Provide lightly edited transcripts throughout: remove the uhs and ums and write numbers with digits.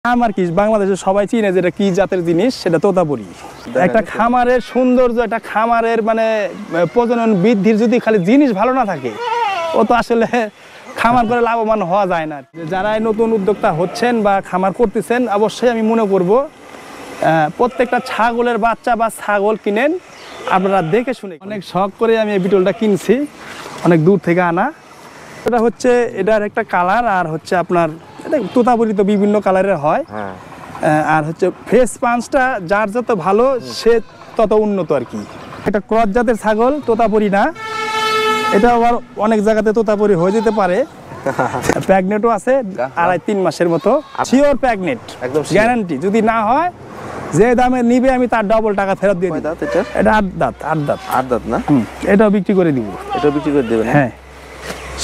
আমার কি বাংলাদেশে সবাই চিনে যেটা কি জাতের জিনিস সেটা তোতাপুরি। একটা খামারের সৌন্দর্য, একটা খামারের মানে প্রজনন বৃদ্ধির যদি খালি জিনিস ভালো না থাকে ও তো আসলে খামার করে লাভবান হওয়া যায় না। যারা নতুন উদ্যোক্তা হচ্ছেন বা খামার করতেছেন অবশ্যই আমি মনে করব প্রত্যেকটা ছাগলের বাচ্চা বা ছাগল কিনেন আপনারা দেখে শুনে। অনেক শখ করে আমি এই বিটলটা কিনছি, অনেক দূর থেকে আনা। এটা হচ্ছে এটার একটা কালার, আর হচ্ছে আপনার তোতাপুরি তো বিভিন্ন কালারের হয়, আর হচ্ছে ফেস পাঞ্চটা যার যত ভালো সে তত উন্নত আর কি। একটা ক্রস জাতের ছাগল, তোতাপুরি না। এটা আবার অনেক জায়গাতে তোতাপুরি হয়ে যেতে পারে। প্রেগনেন্টও আছে 2.5-3 মাসের মতো, শিওর প্রেগনেন্ট, একদম গ্যারান্টি। যদি না হয় যে দামে নিবে আমি তার ডবল টাকা ফেরত দিয়ে দিই। এটা 8 দাঁত না, এটাও বিক্রি করে দিব। এটাও বিক্রি করে দেবেন? হ্যাঁ।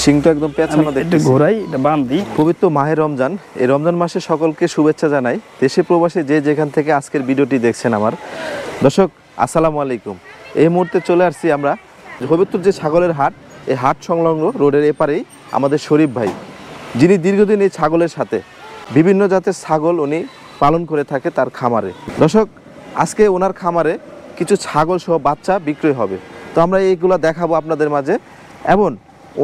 সিংটা একদম পেছানো দেখতে ঘোরাই, এটা বান্ধি। পবিত্র মাহে রমজান, এই রমজান মাসে সকলকে শুভেচ্ছা জানাই। দেশে প্রবাসে যে যেখান থেকে আজকের ভিডিওটি দেখছেন আমার দর্শক, আসসালামু আলাইকুম। এই মুহূর্তে চলে আসছি আমরা পবিত্র যে ছাগলের হাট, এই হাট সংলগ্ন রোডের এপারেই আমাদের শরীফ ভাই, যিনি দীর্ঘদিন এই ছাগলের সাথে বিভিন্ন জাতের ছাগল উনি পালন করে থাকে তার খামারে। দর্শক, আজকে ওনার খামারে কিছু ছাগল সহ বাচ্চা বিক্রয় হবে, তো আমরা এইগুলো দেখাবো আপনাদের মাঝে। এবং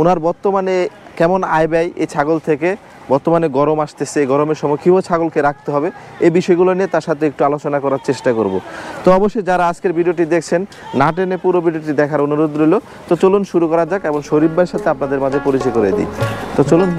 ওনার বর্তমানে কেমন আয় ব্যয় এই ছাগল থেকে, বর্তমানে গরম আসতেছে, গরমের সময় কীভাবে ছাগলকে রাখতে হবে, এই বিষয়গুলো নিয়ে তার সাথে একটু আলোচনা করার চেষ্টা করব। তো অবশ্যই যারা আজকের ভিডিওটি দেখছেন না টেনে পুরো ভিডিওটি দেখার অনুরোধ রইল। তো চলুন শুরু করা যাক এবং শরীফ ভাইয়ের সাথে আপনাদের মাঝে পরিচয় করে দিই। তো চলুন।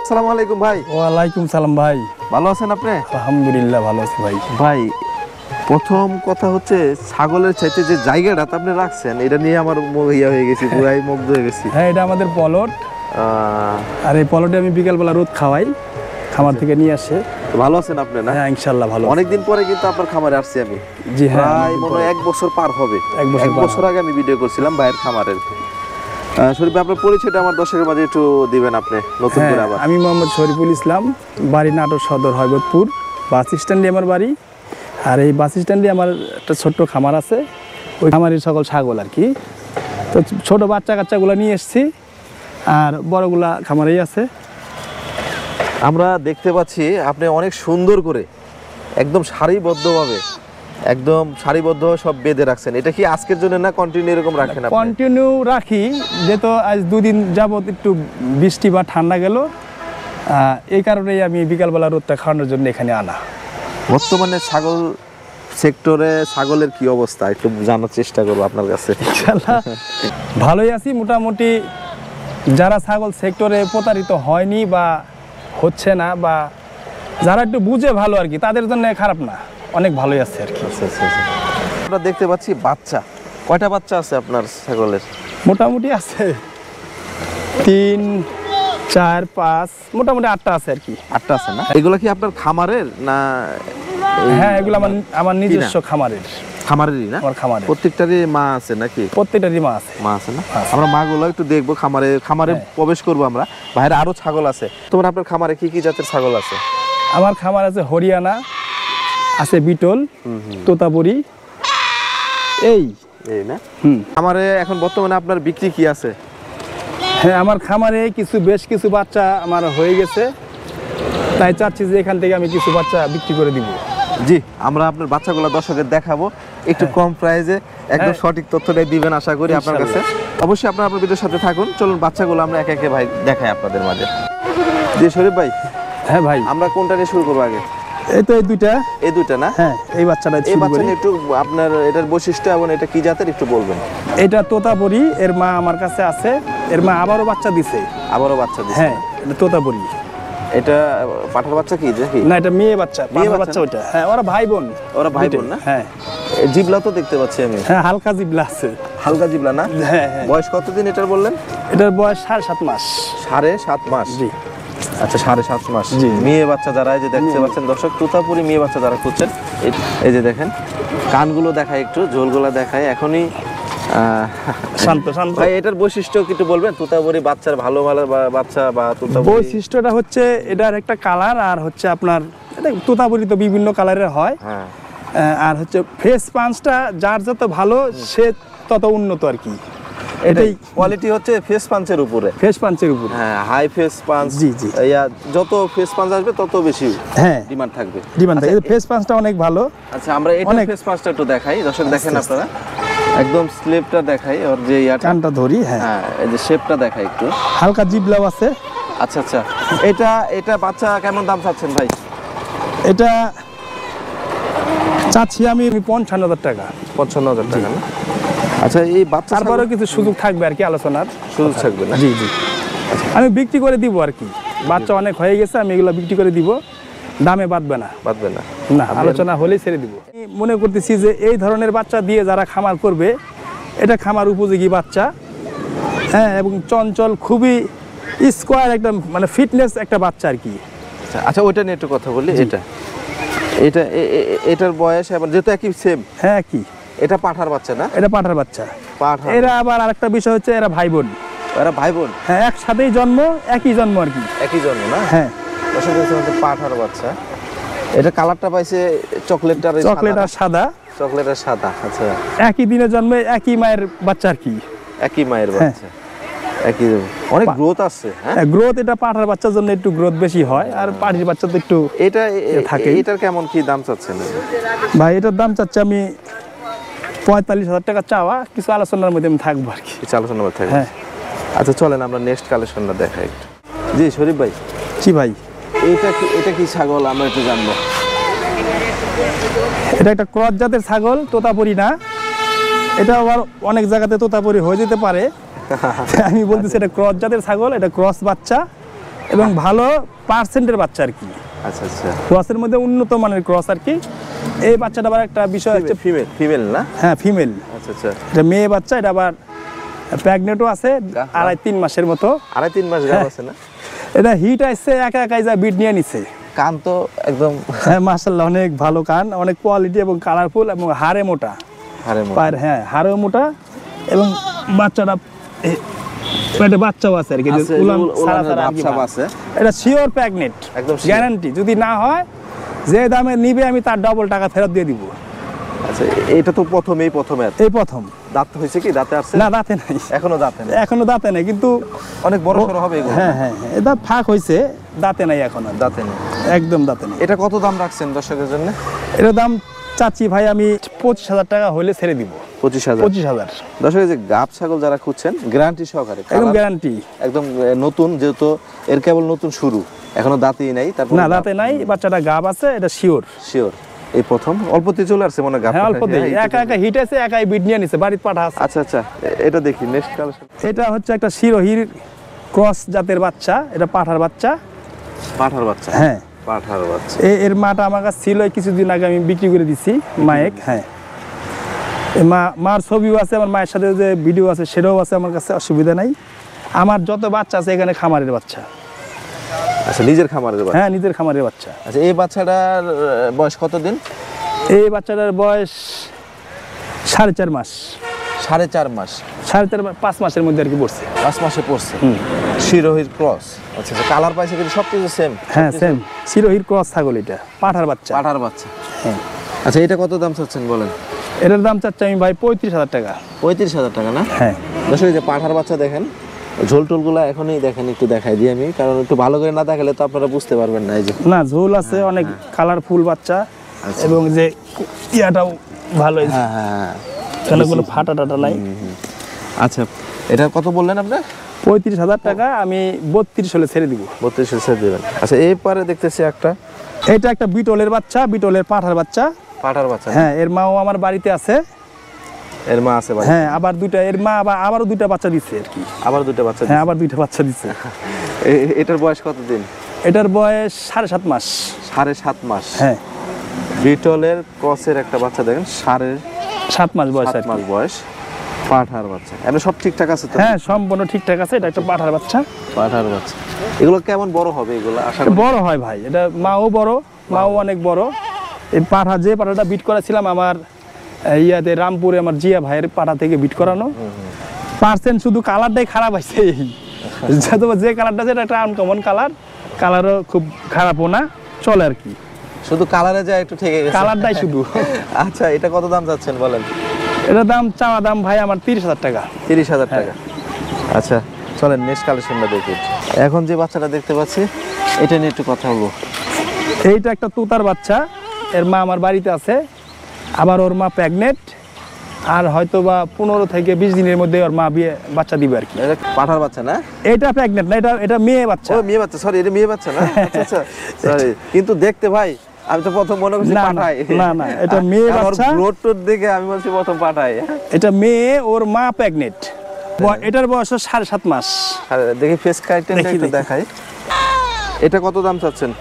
আসসালামু আলাইকুম ভাই। ওয়ালাইকুম সালাম ভাই। ভালো আছেন আপনি? আলহামদুলিল্লাহ ভালো আছি ভাই। ভাই, প্রথম কথা হচ্ছে ছাগলের চাইতে যে জায়গাটা আপনি রাখছেন এটা নিয়ে আমার ইয়া হয়ে গেছি, পুরাই মুগ্ধ হয়ে গেছি। হ্যাঁ, এটা আমাদের পলট, আর এই পলটে আমি বিকালবেলা রোদ খাওয়াই, খামার থেকে নিয়ে আসে। ভালো আছেন আপনি? না, হ্যাঁ ইনশাআল্লাহ ভালো। অনেকদিন পরে কিন্তু আপনার খামারে আসছি আমি। জি হ্যাঁ, প্রায় মনে হয় 1 বছর পার হবে। 1 বছর আগে আমি ভিডিও করছিলাম ভাইয়ের খামারের। শরীফ ভাই, আপনার পরিচয়টা আমার দর্শকের মাঝে একটু দিবেন আপনি নতুন করে আবার। আমি মোহাম্মদ শরীফুল ইসলাম, বাড়ি নাটোর সদর হয়বতপুর, বাস স্ট্যান্ডে আমার বাড়ি। আর এই বাস স্ট্যান্ডে আমার একটা ছোট্ট খামার আছে, ওই খামারের সকল ছাগল আর কি। তো ছোট বাচ্চা কাচ্চাগুলো নিয়ে এসেছি, আর বড়গুলা খামারেই আছে। আমরা দেখতে পাচ্ছি আপনি অনেক সুন্দর করে একদম সারিবদ্ধভাবে সব বেঁধে রাখছেন। এটা কি আজকের জন্য না কন্টিনিউ এরকম রাখেন আপনি? কন্টিনিউ রাখি, যেহেতু আজ 2 দিন যাবত একটু বৃষ্টি বা ঠান্ডা গেল, এই কারণেই আমি বিকালবেলা রোদটা খাওয়ানোর জন্য এখানে আনা। বর্তমানে ছাগল সেক্টরে ছাগলের কি অবস্থা একটু জানার চেষ্টা করবো আপনার কাছে। ইনশাআল্লাহ ভালোই আছি মোটামুটি। যারা ছাগল সেক্টরে প্রতারিত হয়নি বা হচ্ছে না, বা যারা একটু বুঝে ভালো আর কি, তাদের জন্য খারাপ না, অনেক ভালোই আছে আর কি। আমরা দেখতে পাচ্ছি বাচ্চা, কয়টা বাচ্চা আছে আপনার ছাগলের? মোটামুটি আছে 3, 4, 5, মোটামুটি 8টা আছে আর কি। 8টা আছে না? এগুলো কি আপনার খামারের না? হ্যাঁ, এগুলো আমার নিজস্ব খামারেরই না? আমার খামারের। প্রত্যেকটারই মা আছে নাকি? প্রত্যেকটারই মা আছে না? আমরা মাগুলো একটু দেখবো, খামারে প্রবেশ করবো আমরা। বাইরে আরো ছাগল আছে। তোমার আপনার খামারে কি কি জাতের ছাগল আছে? আমার খামার আছে হরিয়ানা আছে, বিটল, তোতাপুরি, এই না? খামারে এখন বর্তমানে আপনার বিক্রি কি আছে? হ্যাঁ, আমার খামারে বেশ কিছু বাচ্চা আমার হয়ে গেছে, তাই চাচ্ছি যে এখান থেকে আমি কিছু বাচ্চা বিক্রি করে দিব। জি, আমরা আপনার বাচ্চাগুলো দর্শকের দেখাবো একটু কম প্রাইসে, একদম সঠিক তথ্যটাই দিবেন আশা করি আপনার কাছে। অবশ্যই আপনার ভিডিওর সাথে থাকুন। চলুন বাচ্চাগুলো আমরা একে একে ভাই দেখাই আপনাদের মাঝে। জি শরীফ ভাই। হ্যাঁ ভাই, আমরা কোনটা নিয়ে শুরু করবো আগে? এই তো এই দুইটা না? হ্যাঁ, এই বাচ্চাটা একটু আপনার এটার বৈশিষ্ট্য এবং এটা কি জাতের একটু বলবেন। এটা তোতাপুরি, এর মা আমার কাছে আছে, এর মা আবারও বাচ্চা দিছে। হ্যাঁ, এটা তোতাপুরি। এটা পাঠার বাচ্চা কি দেখি? না, এটা মেয়ে বাচ্চা। ওটা হ্যাঁ, ওরা ভাই বোন না? হ্যাঁ, জিবলা তো দেখতে পাচ্ছি আমি। হ্যাঁ, হালকা জিবলা আছে। হালকা জিবলা না? হ্যাঁ। বয়স কতদিন এটার বললেন? এটার বয়স 7.5 মাস। 7.5 মাস? জি। আচ্ছা 7.5 মাস। জি। মেয়ে বাচ্চা যারা এই যে দেখতে পাচ্ছেন দর্শক, তোতাপুরি মেয়ে বাচ্চা যারা খুঁজছেন, এই যে দেখেন কানগুলো দেখায়, একটু ঝোলগুলো দেখায় এখনই। শান্ত শান্ত। ভাই এটার বৈশিষ্ট্য কি একটু বলবেন? তোতাপুরি বাচ্চার ভালো বাচ্চা বা তোতাপুরি বৈশিষ্ট্যটা হচ্ছে এটার একটা কালার, আর হচ্ছে আপনার এটা তোতাপুরি তো বিভিন্ন কালারের হয়। হ্যাঁ আর হচ্ছে ফেস পাঞ্চটা যার যত ভালো সে তত উন্নত আর কি। এটাই কোয়ালিটি হচ্ছে ফেস পাঞ্চের উপরে। ফেস পাঞ্চের উপর। হ্যাঁ, হাই ফেস পাঞ্চ। জি, জি। যত ফেস পাঞ্চ আসবে তত বেশি হ্যাঁ ডিমান্ড থাকবে। ডিমান্ড থাকে। ফেস পাঞ্চটা অনেক ভালো। আচ্ছা আমরা এটা অনেক- ফেস পাঞ্চটা একটু দেখাই দর্শক, দেখেন আপনারা একদম স্লিপটা দেখাই, ওর যে ইয়াটা, কানটা ধরি। হ্যাঁ হ্যাঁ এই যে শেপটা দেখাই একটু। হালকা জিবলাও আছে। আচ্ছা আচ্ছা, এটা বাচ্চা কেমন দাম চাচ্ছেন ভাই? এটা চাচ্ছি আমি 55,000 টাকা। 55,000 টাকা না? আচ্ছা এই বাচ্চা তারপরেও কিছু সুযোগ থাকবে আর কি আলোচনার। সুযোগ থাকবে না? জি জি। আমি বিক্রি করে দিব আর কি, বাচ্চা অনেক হয়ে গেছে, আমি এগুলো বিক্রি করে দিব, দামে বাঁধবে না। বাঁধবে না? না, আলোচনা হলেই ছেড়ে দিব। আমি মনে করতেছি যে এই ধরনের বাচ্চা দিয়ে যারা খামার করবে, এটা খামার উপযোগী বাচ্চা। হ্যাঁ, এবং চঞ্চল, খুবই স্কোয়ার একটা মানে ফিটনেস একটা বাচ্চা আর কি। আচ্ছা ওইটা নিয়ে একটু কথা বলি। এটার বয়স আবার যেহেতু একই সেম। হ্যাঁ কি, এটা পাঠার বাচ্চা না? এটা পাঠার বাচ্চা। পাঠা এরা আবার আরেকটা বিষয় হচ্ছে এরা ভাই বোন। এরা ভাই বোন? হ্যাঁ, একসাথেই জন্ম, একই জন্ম আর কি। একই জন্ম না? হ্যাঁ, দর্শক দেখতে পাচ্ছেন পাঠার বাচ্চা। এটা কালারটা পাইছে চকলেটটার চকলেট আর সাদা। চকলেট আর সাদা। আচ্ছা একই দিনে জন্মে একই মায়ের বাচ্চা আর কি। একই মায়ের বাচ্চা, একই অনেক গ্রোথ আছে। হ্যাঁ গ্রোথ, এটা পাঠার বাচ্চার জন্য একটু গ্রোথ বেশি হয়, আর পাঠির বাচ্চা তো একটু এটা থাকে। এটার কেমন কি দাম চাচ্ছেন? ভাই এটার দাম চাচ্ছি আমি 45,000 টাকা চাওয়া, কিছু আলোচনার মধ্যে আমি থাকবো আর কি। কিছু আলোচনা করতে হবে। হ্যাঁ। আচ্ছা চলেন আমরা নেক্সট কালেকশনটা দেখাই একটু। জি শরীফ ভাই, জি ভাই, এটা কি ছাগল আমরা একটু জানবো? এটা একটা ক্রস জাতের ছাগল, তোতাপুরি না। এটা আবার অনেক জায়গাতে তোতাপুরি হয়ে যেতে পারে। আমি বলতেছি এটা ক্রস জাতের ছাগল, এটা ক্রস বাচ্চা এবং ভালো পার্সেন্টের বাচ্চা আর কি। আচ্ছা আচ্ছা, ক্রসের মধ্যে উন্নত মানের ক্রস আর কি। এই বাচ্চাটা আবার একটা বিষয় হচ্ছে, ফিমেল না? হ্যাঁ ফিমেল। আচ্ছা আচ্ছা, এটা মেয়ে বাচ্চা, এটা আবার প্রেগনেন্টও আছে, 2.5-3 মাসের মতো। 2.5-3 মাস গাব আছে না? এটা হিট আসছে, একা একাই যা বিট নিয়ে নিছে। কান তো একদম হ্যাঁ মাশাআল্লাহ, অনেক ভালো কান, অনেক কোয়ালিটি এবং কালারফুল, এবং হাড়ে মোটা। হাড়ে মোটা। পায়ের, হ্যাঁ হাড়েও মোটা, এবং বাচ্চাটা পেটে বাচ্চাও আছে আর কি, যে আছে, উলান উলানের ছাড়া ছাড়া আর কি ভাবসাব ভাব। আছে। এটা শিওর প্রেগনেন্ট, একদম sure। গ্যারান্টি। যদি না হয়, যে দামে নিবে আমি তার ডবল টাকা ফেরত দিয়ে দিব। আচ্ছা এটা তো প্রথমেই এই প্রথম। দাঁত হয়েছে কি? দাঁতে আসছে? না, দাঁতে নাই, এখনো দাঁতে নেই? এখনো দাঁতে নাই, কিন্তু অনেক বড় সড়ো হবে এগুলো। হ্যাঁ হ্যাঁ, এ দাঁত ফাঁক হয়েছে, দাঁতে নাই এখনো, দাঁতে নেই। একদম দাঁতে নেই। এটা কত দাম রাখছেন দর্শকের জন্য? এটার দাম চাচ্ছি ভাই আমি 25,000 টাকা হলে ছেড়ে দিব। 25,000? 25,000 দর্শক এই যে গাব ছাগল যারা খুঁজছেন, গ্যারান্টি সহকারে, একদম colour গ্যারান্টি। একদম নতুন, যেহেতু এর কেবল নতুন শুরু, এখনো দাঁতেই নাই। তারপর না, দাঁতে নাই, বাচ্চাটা গাব আছে, এটা শিওর। শিওর এই প্রথম অল্পতে চলে আসছে মনে হয় গাব। হ্যাঁ, অল্প দেই, একা একা হিট আছে, একাই বিট নিয়ে নিছে, বাড়িতে পাঠা আছে। আচ্ছা আচ্ছা, এটা দেখি নেক্সট কালেকশন। এটা হচ্ছে একটা শিরোহির ক্রস জাতের বাচ্চা, এটা পাঠার বাচ্চা। পাঠার বাচ্চা? হ্যাঁ, পাঠার বাচ্চা। এর মাটা আমার কাছে ছিল, কিছুদিন আগে আমি বিক্রি করে দিছি মায়েক। হ্যাঁ, মার ছবিও আছে, আমার মায়ের সাথে যে ভিডিও আছে সেটাও আছে আমার কাছে, অসুবিধা নাই। আমার যত বাচ্চা আছে এখানে খামারের বাচ্চা। আচ্ছা নিজের খামারের বাচ্চা? হ্যাঁ, নিজের খামারের বাচ্চা। আচ্ছা এই বাচ্চাটার বয়স কতদিন? এই বাচ্চাটার বয়স 4.5 মাস। 4.5 মাস? 5 মাসের মধ্যে আর কি পড়ছে। 5 মাসে পড়ছে। শিরোহির ক্রস। আচ্ছা আচ্ছা, কালার পাইছে কিন্তু সবকিছু সেম? হ্যাঁ সেম, শিরোহির ক্রস ছাগল, এটা পাঠার বাচ্চা। পাঠার বাচ্চা। হ্যাঁ। আচ্ছা এটা কত দাম চাচ্ছেন বলেন? এটার দাম চাচ্ছি আমি ভাই 35,000 টাকা। 35,000 টাকা না? হ্যাঁ। দর্শক এই যে পাঠার বাচ্চা দেখেন, ঝোল টোলগুলো এখনই দেখেন, একটু দেখাই দিই আমি, কারণ একটু ভালো করে না দেখালে তো আপনারা বুঝতে পারবেন না। এই যে না, ঝোল আছে, অনেক কালারফুল বাচ্চা, এবং যে ইয়াটাও ভালো, হ্যাঁ হ্যাঁ, এখানে কোনো ফাটা টাটা নাই। আচ্ছা এটা কত বললেন আপনি? 35,000 টাকা, আমি 32 হলে ছেড়ে দিব। 32 ছেড়ে দেবেন? আচ্ছা এরপরে দেখতেছি একটা, এটা একটা বিটলের বাচ্চা, বিটলের পাঠার বাচ্চা। পাঠার বাচ্চা? হ্যাঁ, এর মাও আমার বাড়িতে আছে। এর মা আছে বাড়িতে? হ্যাঁ, আবার দুইটা, এর মা আবারও 2টা বাচ্চা দিচ্ছে আর কি। আবার 2টা বাচ্চা? হ্যাঁ, আবার 2টা বাচ্চা দিচ্ছে। এটার বয়স কত দিন? এটার বয়স 7.5 মাস। 7.5 মাস? হ্যাঁ, বিটলের ক্রসের একটা বাচ্চা দেখেন, 7.5 মাস বয়স আর 7 মাস কি। বয়স। পাঠার বাচ্চা, এমনি সব ঠিকঠাক আছে তো? হ্যাঁ সম্পূর্ণ ঠিকঠাক আছে। এটা একটা পাঠার বাচ্চা। পাঠার বাচ্চা, এগুলো কেমন বড় হবে এগুলো আশা করি? বড় হয় ভাই, এটা মাও বড়, মাও অনেক বড়। এই পাঠা, যে পাঠাটা বিট করেছিলাম আমার ইয়াতে রামপুরে আমার জিয়া ভাইয়ের পাঠা থেকে বিট করানো। পার্সেন্ট শুধু কালারটাই খারাপ আছে, যে কালারটা আছে এটা একটা আনকমন কালার, কালারও খুব খারাপও না, চলে আর কি, শুধু কালারে যায় একটু ঠেকে গেছে কালারটাই শুধু। আচ্ছা, এটা কত দাম যাচ্ছেন বলেন? এটার দাম চাওয়া দাম ভাই আমার 30,000 টাকা। 30,000 টাকা। আচ্ছা চলেন নেক্সট কালেকশনটা দেখি। এখন যে বাচ্চাটা দেখতে পাচ্ছি এটা নিয়ে একটু কথা বলবো। এইটা একটা তোতার বাচ্চা, এর মা আমার বাড়িতে আছে, আবার ওর মা প্রেগনেন্ট, আর হয়তো বা 15 থেকে 20 দিনের মধ্যে ওর মা বিয়ে বাচ্চা দিবে আর কি। এটা পাঠার বাচ্চা না? এটা প্রেগনেন্ট না, এটা মেয়ে বাচ্চা। ও মেয়ে বাচ্চা, সরি এটা মেয়ে বাচ্চা না? আচ্ছা সরি, কিন্তু দেখতে ভাই আমি তো প্রথম মনে করছি না, পাঠাই। না না এটা মেয়ে বাচ্চা। গ্রোথ টোথ দেখে আমি বলছি প্রথম পাঠাই। এটা মেয়ে, ওর মা প্রেগনেন্ট। এটার বয়স 7.5 মাস। আর দেখি ফেস কাইটেনটা একটু দেখাই। এটা কত দাম চাচ্ছেন?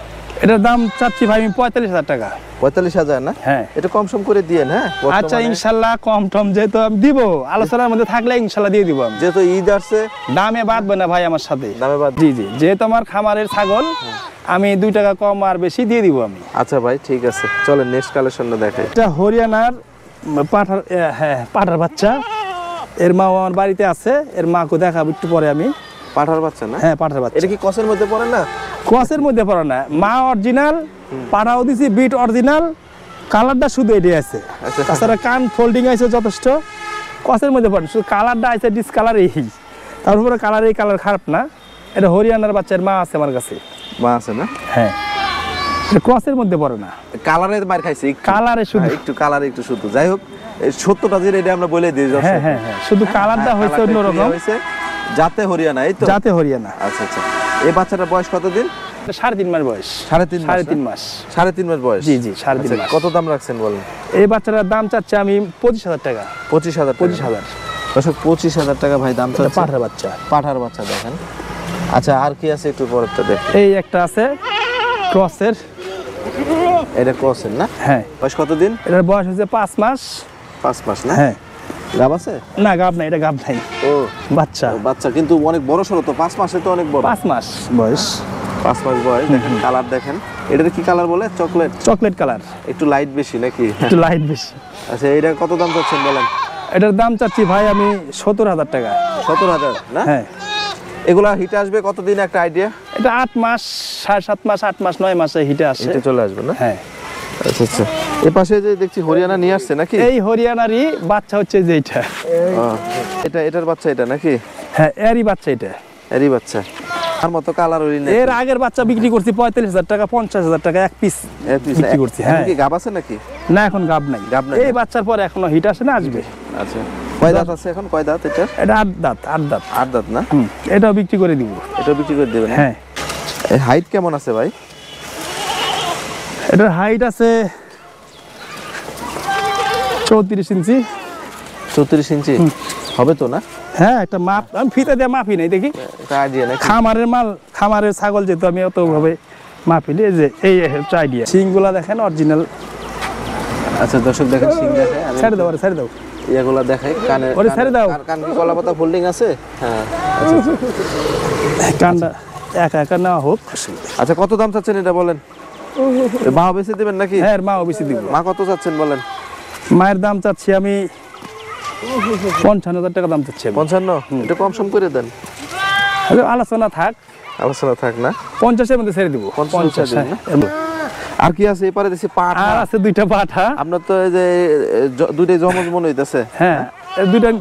এটার দাম চাচ্ছি ভাই আমি 45,000 টাকা। 45,000 না? হ্যাঁ। এটা কম সম করে দিয়েন। হ্যাঁ আচ্ছা ইনশাল্লাহ কম টম যেহেতু আমি দিব, আলোচনার মধ্যে থাকলে ইনশাল্লাহ দিয়ে দিব আমি। যেহেতু ঈদ আসছে, দামে বাঁধবে না ভাই আমার সাথে। দামে বাদ। জি জি, যেহেতু আমার খামারের ছাগল, আমি 2 টাকা কম আর বেশি দিয়ে দিব আমি। আচ্ছা ভাই ঠিক আছে, চলেন নেক্সট কালেকশনটা দেখাই। এটা হরিয়ানার পাঠার, হ্যাঁ পাঠার বাচ্চা। এর মা আমার বাড়িতে আছে, এর মাকে দেখাবো একটু পরে আমি। পাঠার বাচ্চা না? হ্যাঁ পাঠার বাচ্চা। এটা কি কসের মধ্যে পড়ে না? কোয়াসের মধ্যে পড়ে না, মা অরিজিনাল, পাঠাও দিছি বিট অরিজিনাল, কালারটা শুধু এটাই আছে। আচ্ছা। তাছাড়া কান ফোল্ডিং আছে যথেষ্ট, কোয়াসের মধ্যে পড়ে, শুধু কালারটা আছে ডিসকালার এই। তারপরে কালার, এই কালার খারাপ না। এটা হরিয়ানার বাচ্চার মা আছে আমার কাছে। মা আছে না? হ্যাঁ, এটা ক্রসের মধ্যে পড়ে না, কালারে মার খাইছে একটু। কালারে শুধু। হ্যাঁ, একটু কালারে একটু শুধু। যাই হোক, এই সত্যটা যে এটা আমরা বলে দিই। হ্যাঁ হ্যাঁ হ্যাঁ, শুধু কালারটা হয়েছে অন্যরকম। যাতে হরিয়ানা, এই তো? যাতে হরিয়ানা। আচ্ছা আচ্ছা, এই বাচ্চাটার বয়স কতদিন? 3.5 মাস বয়স। 3.5 মাস। 3.5 মাস বয়স? জি জি 3.5 মাস। কত দাম রাখছেন বলেন? এই বাচ্চাটার দাম চাচ্ছি আমি 25,000 টাকা। 25,000? 25,000। দর্শক 25,000 টাকা ভাই দাম চাচ্ছে। পাঠার বাচ্চা। পাঠার বাচ্চা দেখেন। আচ্ছা আর কি আছে একটু পরেরটা দেখ। এই একটা আছে ক্রসের। এটা ক্রসের না? হ্যাঁ। বয়স কতদিন? এটার বয়স হচ্ছে 5 মাস। 5 মাস না? হ্যাঁ। গাব আছে? না গাব নাই, এটা গাব নাই। ও বাচ্চা। বাচ্চা কিন্তু অনেক বড় সরো তো, 5 মাসে তো অনেক বড়। 5 মাস বয়স। 5 মাস বয়স। দেখেন কালার দেখেন, এটার কি কালার বলে? চকলেট? Chocolate colour. একটু লাইট বেশি নাকি? একটু লাইট বেশি। আচ্ছা এটা কত দাম চাচ্ছেন বলেন? এটার দাম চাচ্ছি ভাই আমি 17,000 টাকা। 17,000 না? হ্যাঁ। এগুলা হিটে আসবে কতদিন একটা আইডিয়া? এটা 8 মাস, 7.5 মাস, 8 মাস 9 মাসে হিটে আসে। হিটে চলে আসবে না? হ্যাঁ। আচ্ছা আচ্ছা, এই পাশে যে দেখছি হরিয়ানা নিয়ে আসছে নাকি? এই হরিয়ানারই বাচ্চা হচ্ছে যে এটা। এটার বাচ্চা এটা নাকি? হ্যাঁ এরই বাচ্চা এটা। এরই বাচ্চা। আর মতো কালার হইল না? এর আগের বাচ্চা বিক্রি করছি 45,000 টাকা, 50,000 টাকা এক পিস বিক্রি করছি। হ্যাঁ। কি গাব আছে নাকি? না এখন গাব নাই। গাব নাই। এই বাচ্চার পর এখনো হিট আসে না, আসবে। আচ্ছা, কয় দাঁত আছে এখন? কয় দাঁত এটা? এটা 8 দাঁত। 8 দাঁত। 8 দাঁত না? এটাও বিক্রি করে দিব। এটা বিক্রি করে দেবেন? হ্যাঁ। এই হাইট কেমন আছে ভাই? এটার হাইট আছে 34 ইঞ্চি। 34 ইঞ্চি হবে তো না? হ্যাঁ, একটা মাপ আমি ফিতা দিয়ে মাপি নাই, দেখি এটা আইডিয়া নাকি? খামারের মাল, খামারের ছাগল যেহেতু আমি অত ভাবে মাপিলি। এই যে এই হচ্ছে আইডিয়া। সিংগুলা দেখেন অরিজিনাল। আচ্ছা দর্শক দেখেন সিং দেখে, আমি ছেড়ে দাও, ছেড়ে দাও। এগুলা দেখাই। কানে ওরে ছেড়ে দাও। কান কি কলা পাতা ফোল্ডিং আছে? হ্যাঁ। কানটা একা একা নেওয়া হোক। আচ্ছা কত দাম চাচ্ছেন এটা বলেন? মা বেশি দিবেন নাকি? হ্যাঁ মা বেশি দিব। মা কত চাচ্ছেন বলেন? মায়ের দাম চাচ্ছি আমি 55,000 টাকা দাম চাচ্ছি। 55? এটা কম সম করে দেন। আলোচনা থাক, আলোচনা থাক না? 50-এর মধ্যে ছেড়ে দিব। 50 দিন না? আর কি আছে এপারে দেখছি পাঠা? আর আছে 2টা পাঠা। আপনার তো এই যে দুইটাই জমজ মনে হইতাছে। হ্যাঁ,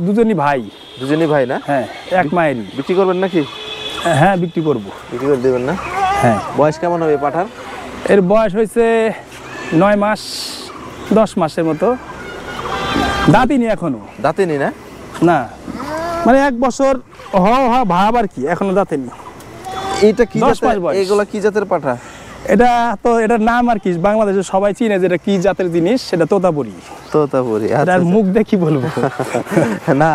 দুজনই ভাই। দুজনই ভাই না? হ্যাঁ, এক মায়েরই। বিক্রি করবেন নাকি? হ্যাঁ বিক্রি করব। বিক্রি করে দেবেন না? হ্যাঁ। বয়স কেমন হবে পাঠার? এর বয়স হয়েছে 9 মাস 10 মাসের মতো। দাঁতিনি এখনো। দাঁতেনি না? না মানে 1 বছর ভাব আর কি, এখনো দাঁতেনি। এইটা কি 10 মাস জাতের? বয়স। এগুলা কি জাতের পাঠা? এটা তো এটার নাম আর কি, বাংলাদেশে সবাই চিনে যে এটা কি জাতের জিনিস, সেটা তোতাপুরি। তোতাপুরি। এটার মুখ দেখি বলবো। না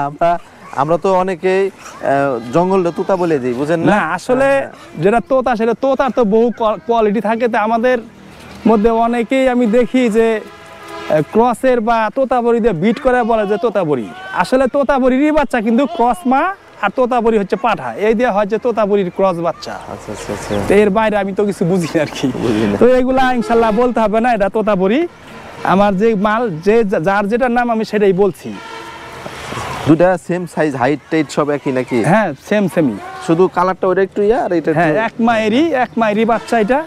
আমরা তো অনেকেই জঙ্গলটা তোতা বলে দিই, বুঝেন না? না আসলে যেটা তোতা, সেটা তোতার তো বহু কোয়ালিটি থাকে। তো আমাদের মধ্যে অনেকেই আমি দেখি যে ক্রসের বা তোতাবড়ি দিয়ে বিট করে বলে যে তোতাবড়ি, আসলে তোতাবড়িরই বাচ্চা, কিন্তু ক্রস মা আর তোতাবড়ি হচ্ছে পাঠা, এই দিয়ে হয় যে তোতাবড়ির ক্রস বাচ্চা। আচ্ছা আচ্ছা আচ্ছা। তো এর বাইরে আমি তো কিছু বুঝি না আর কি। বুঝি না। তো এগুলা ইনশাল্লাহ বলতে হবে না, এটা তোতাবড়ি। আমার যে মাল যে যার যেটার নাম আমি সেটাই বলছি। দুটা সেম সাইজ, হাইট টাইট সব একই নাকি? হ্যাঁ সেমই। শুধু কালারটা ওটা একটু ইয়া আর এটা হ্যাঁ এক মায়েরই বাচ্চা এটা।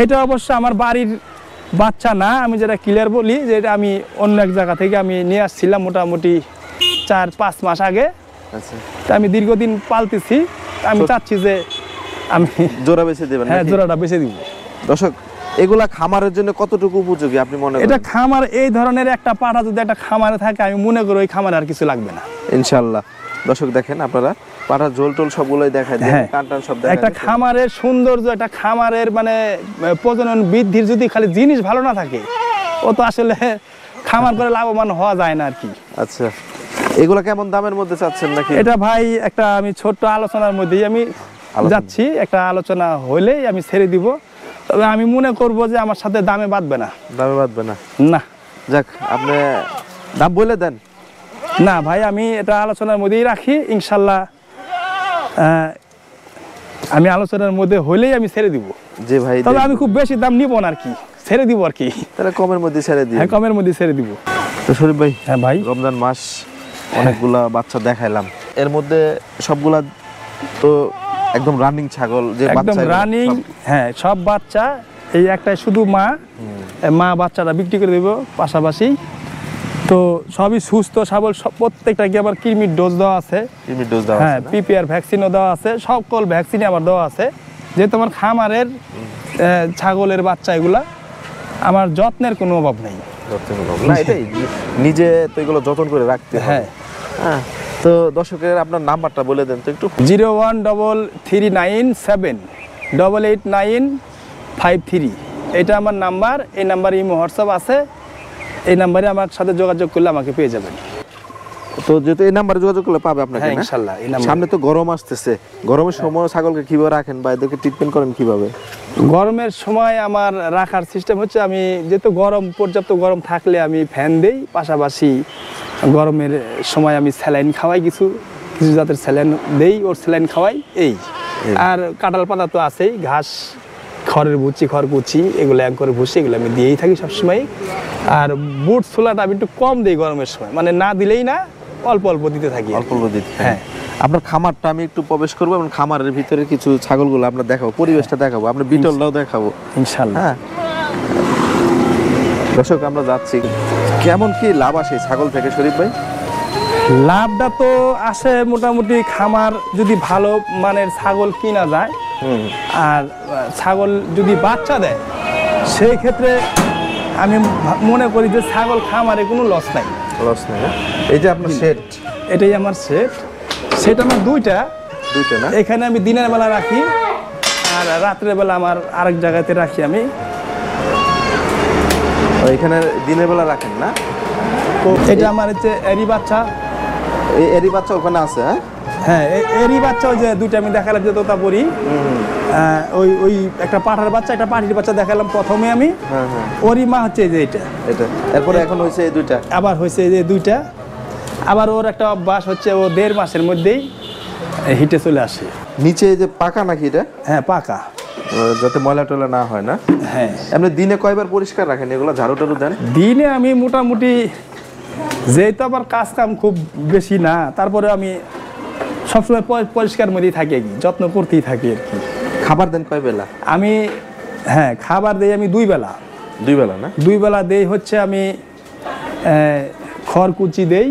এটা অবশ্য আমার বাড়ির বাচ্চা না, আমি যেটা ক্লিয়ার বলি যে এটা আমি অন্য এক জায়গা থেকে আমি নিয়ে আসছিলাম মোটামুটি 4-5 মাস আগে। আচ্ছা। তা আমি দীর্ঘদিন পালতেছি, আমি চাচ্ছি যে আমি জোড়া বেচে দেবেন? হ্যাঁ জোড়াটা বেচে দিব। দর্শক, এগুলা খামারের জন্য কতটুকু উপযোগী আপনি মনে করেন? এটা খামার, এই ধরনের একটা পাঠা যদি একটা খামারে থাকে, আমি মনে করি ওই খামারে আর কিছু লাগবে না ইনশাআল্লাহ। দর্শক দেখেন আপনারা পাঠার ঝোল টোল সবগুলোই দেখায় দেন, হ্যাঁ। কান টান সব দেখায় একটা দেন। খামারের সৌন্দর্য, একটা খামারের মানে প্রজনন বৃদ্ধির যদি খালি জিনিস ভালো না থাকে, ও তো আসলে খামার করে লাভবান হওয়া যায় না আর কি। আচ্ছা, এগুলা কেমন দামের মধ্যে চাচ্ছেন নাকি? এটা ভাই একটা আমি ছোট্ট আলোচনার মধ্যেই আমি যাচ্ছি, একটা আলোচনা হলেই আমি ছেড়ে দিব। তবে আমি মনে করব যে আমার সাথে দামে বাঁধবে না। দামে বাঁধবে না? না যাক, আপনি দাম বলে দেন। না ভাই, আমি এটা আলোচনার মধ্যেই রাখি ইনশাল্লাহ। আমি আলোচনার মধ্যে হলেই আমি ছেড়ে দিব। যে ভাই, তবে আমি খুব বেশি দাম নিব না আর কি, ছেড়ে দিব আর কি। তাহলে কমের মধ্যে ছেড়ে দিই। হ্যাঁ কমের মধ্যে ছেড়ে দিব। তো শরীফ ভাই, হ্যাঁ ভাই, রমজান মাস অনেকগুলা বাচ্চা দেখাইলাম, এর মধ্যে সবগুলা তো একদম রানিং ছাগল, যে একদম বাচ্চা রানিং। হ্যাঁ সব বাচ্চা, এই একটাই শুধু মা বাচ্চাটা বিক্রি করে দেব পাশাপাশি। তো সবই সুস্থ সবল, প্রত্যেকটা কি আবার কৃমির ডোজ দেওয়া আছে। কৃমির ডোজ দেওয়া হ্যাঁ আছে না? পিপিআর ভ্যাকসিনও দেওয়া আছে, সকল ভ্যাকসিনই আবার দেওয়া আছে। যেহেতু আমার খামারের ছাগলের বাচ্চা, এগুলা আমার যত্নের কোনো অভাব নেই। না, এটাই নিজে তো এগুলো যত্ন করে রাখতে হয়। হ্যাঁ হ্যাঁ। তো দর্শকের আপনার নাম্বারটা বলে দেন তো একটু। 01397888953, এটা আমার নাম্বার। এই নাম্বারে ইমো হোয়াটসঅ্যাপ আছে, এই নাম্বারে আমার সাথে যোগাযোগ করলে আমাকে পেয়ে যাবেন। তো যেহেতু এই নাম্বারে যোগাযোগ করলে পাবে আপনাকে হ্যাঁ না? ইনশাআল্লাহ এই নাম্বার। সামনে তো গরম আসতেছে, গরমের সময় ছাগলকে কিভাবে রাখেন বা এদেরকে ট্রিটমেন্ট করেন কিভাবে? গরমের সময় আমার রাখার সিস্টেম হচ্ছে, আমি যেহেতু পর্যাপ্ত গরম থাকলে আমি ফ্যান দেই, পাশাপাশি গরমের সময় আমি স্যালাইন খাওয়াই, কিছু জাতের স্যালাইন দেই, ওর স্যালাইন খাওয়াই এই। আর কাঁঠাল পাতা তো আছেই, ঘাস, খড়কুচি এগুলো করে ভুসি, এগুলো আমি দিয়েই থাকি সবসময়। আর বুট ছোলাটা আমি একটু কম দিই গরমের সময়, মানে না দিলেই না, অল্প অল্প দিতে থাকি। অল্প অল্প দিতে? হ্যাঁ। আপনার খামারটা আমি একটু প্রবেশ করবো এবং খামারের ভিতরে কিছু ছাগলগুলো আমরা দেখাবো, পরিবেশটা দেখাবো, আমরা বিটলটাও দেখাবো ইনশাআল্লাহ। হ্যাঁ দর্শক, আমরা যাচ্ছি। কেমন কি লাভ আসে ছাগল থেকে শরীফ ভাই? লাভটা তো আসে মোটামুটি, খামার যদি ভালো মানের ছাগল কিনা যায় আর ছাগল যদি বাচ্চা দেয়, সেই ক্ষেত্রে আমি মনে করি যে ছাগল খামারে কোনো লস নাই। লস নাই? এই যে আপনার সেট, এটাই আমার সেট আমার দুইটা না? এখানে আমি দিনের বেলা রাখি, আর রাত্রের বেলা আমার আরেক জায়গাতে রাখি আমি। এখানে দিনের বেলা রাখেন না? তো এটা আমার হচ্ছে এরি বাচ্চা। এরি বাচ্চা ওখানে আছে? হ্যাঁ এরি বাচ্চা, ওই যে দুইটা আমি দেখালাম যে তোতাপুরি, ওই একটা পাঠার বাচ্চা, একটা পাঠির বাচ্চা দেখালাম প্রথমে আমি। ওরই মা হচ্ছে এই যে এটা। এরপরে এখন হয়েছে এই দুইটা, আবার হয়েছে এই যে দুইটা। আবার ওর একটা অভ্যাস হচ্ছে, ও 1.5 মাসের মধ্যেই হিটে চলে আসে। নিচে এই যে পাকা নাকি এটা? হ্যাঁ পাকা, যাতে ময়লা টয়লা না হয় না? হ্যাঁ। আপনি দিনে কয়বার পরিষ্কার রাখেন এগুলো, ঝাড়ু টাড়ু দেন? দিনে আমি মোটামুটি, যেহেতু আবার কাজ কাম খুব বেশি না, তারপরে আমি সবসময় পরিষ্কার মধ্যেই থাকি আর কি, যত্ন করতেই থাকি আর কি। খাবার দেন কয় বেলা? আমি হ্যাঁ খাবার দেই আমি 2 বেলা। 2 বেলা না? 2 বেলা দেই হচ্ছে আমি খড়কুচি দেই,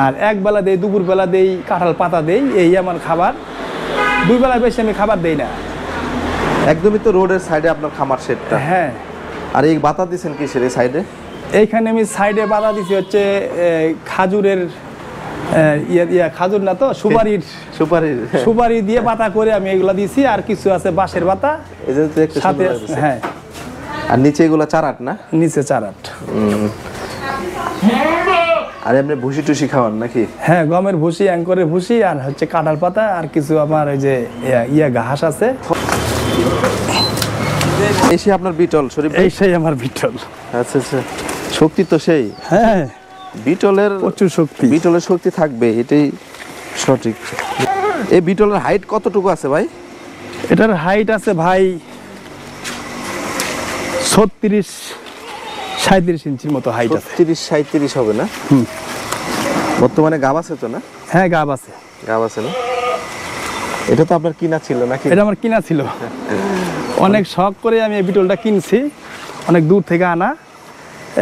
আর 1 বেলা দেই, দুপুর বেলা দেই কাঁঠাল পাতা দেই, এই আমার খাবার। 2 বেলা বেশি আমি খাবার দেই না। একদমই তো রোডের সাইডে আপনার খামার সেটটা? হ্যাঁ। আর এই বাতা দিচ্ছেন কিসের এই সাইডে? এইখানে আমি সাইডে বাধা দিছি হচ্ছে খাজুরের, খাজুর না তো সুপারি দিয়ে পাতা করে আমি এগুলা দিছি, আর কিছু আছে বাঁশের পাতা সাথে। হ্যাঁ। আর নিচে এগুলা চারাট না? নিচে চারাট। আর এমনি ভুসি টুসি খাওয়ান নাকি? হ্যাঁ গমের ভুসি, অ্যাঙ্করের ভুসি, আর হচ্ছে কাঁঠাল পাতা, আর কিছু আমার ওই যে ঘাস আছে। এই আপনার বিটল শরীফ? এই সেই আমার বিটল। আচ্ছা আচ্ছা। শক্তি তো সেই হ্যাঁ, বিটলের প্রচুর শক্তি। বিটলের শক্তি থাকবে, এটাই সঠিক। এই বিটলের হাইট কতটুকু আছে ভাই? এটার হাইট আছে ভাই 36-37 ইঞ্চির মতো হাইট আছে। 37 হবে না? বর্তমানে গাব আছে তো না? হ্যাঁ, গাব আছে। গাব আছে না? এটা তো আপনার কিনা ছিল নাকি? এটা আমার কিনা ছিল, অনেক শখ করে আমি এই বিটলটা কিনছি, অনেক দূর থেকে আনা।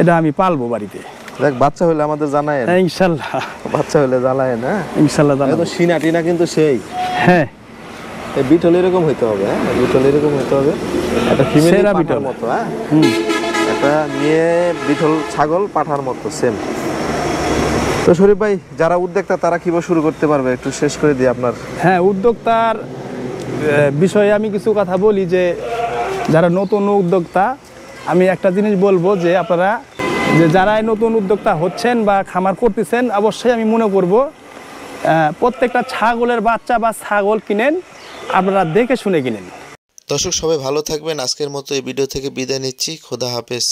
এটা আমি পালবো বাড়িতে। দেখ, বাচ্চা হলে আমাদের জানায়। হ্যাঁ, ইনশাল্লাহ। বাচ্চা হলে জানায় না? ইনশাল্লাহ জানাবো। সিনা টিনা কিন্তু সেই। হ্যাঁ, এই বিটল এরকম হইতে হবে। হ্যাঁ, বিটল এরকম হইতে হবে, একটা ফিমেল সেরা বিটল বিটল। মতো। হ্যাঁ, একটা মেয়ে বিটল ছাগল পাঠার মতো সেম। তো শরীফ ভাই, যারা উদ্যোক্তা তারা কিভাবে শুরু করতে পারবে একটু শেষ করে দিই আপনার। হ্যাঁ, উদ্যোক্তার বিষয়ে আমি কিছু কথা বলি যে যারা নতুন উদ্যোক্তা, আমি একটা জিনিস বলবো যে আপনারা যে যারা নতুন উদ্যোক্তা হচ্ছেন বা খামার করতেছেন, অবশ্যই আমি মনে করব প্রত্যেকটা ছাগলের বাচ্চা বা ছাগল কিনেন, আপনারা দেখে শুনে কিনেন। দর্শক সবাই ভালো থাকবেন। আজকের মতো এই ভিডিও থেকে বিদায় নিচ্ছি। খোদা হাফেজ।